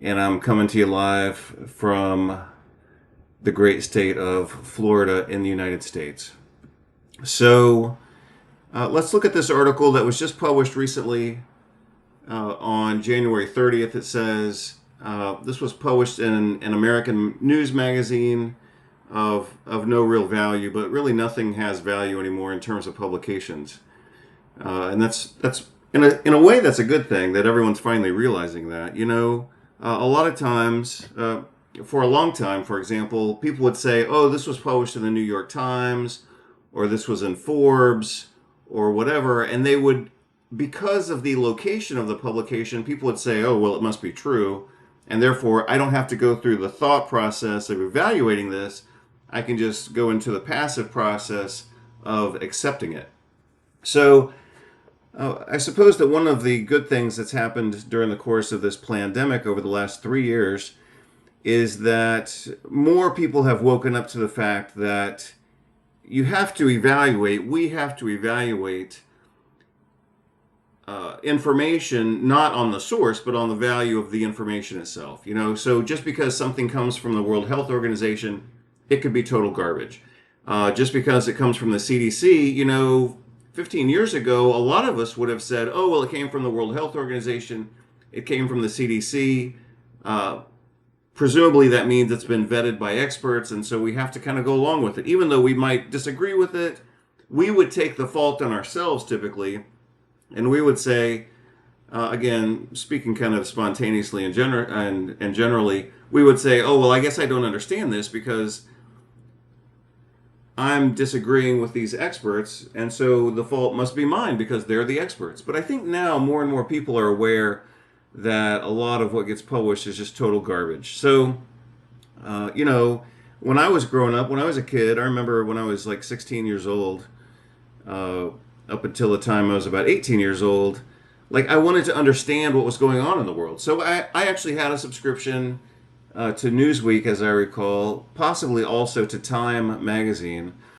and I'm coming to you live from the great state of Florida in the United States. So let's look at this article that was just published recently on January 30th. It says this was published in an American news magazine of no real value, but really nothing has value anymore in terms of publications. And that's in a way that's a good thing that everyone's finally realizing that. A lot of times, for a long time, for example, people would say, "Oh, this was published in the New York Times, or this was in Forbes, or whatever," and they would, because of the location of the publication, people would say, "Oh, well, it must be true," and therefore I don't have to go through the thought process of evaluating this. I can just go into the passive process of accepting it. So I suppose that one of the good things that's happened during the course of this pandemic over the last 3 years is that more people have woken up to the fact that we have to evaluate information not on the source, but on the value of the information itself. So just because something comes from the World Health Organization, it could be total garbage. Just because it comes from the CDC, 15 years ago, a lot of us would have said, "Oh, well, it came from the World Health Organization. It came from the CDC. Presumably that means it's been vetted by experts, and so we have to kind of go along with it." Even though we might disagree with it, we would take the fault on ourselves typically, and we would say, again, speaking kind of spontaneously and generally, we would say, "Oh, well, I guess I don't understand this because I'm disagreeing with these experts, and so the fault must be mine because they're the experts." But I think now more and more people are aware that a lot of what gets published is just total garbage. So, when I was growing up, when I was a kid, I remember when I was like 16 years old, up until the time I was about 18 years old, like I wanted to understand what was going on in the world. So I actually had a subscription to Newsweek, as I recall, possibly also to Time magazine.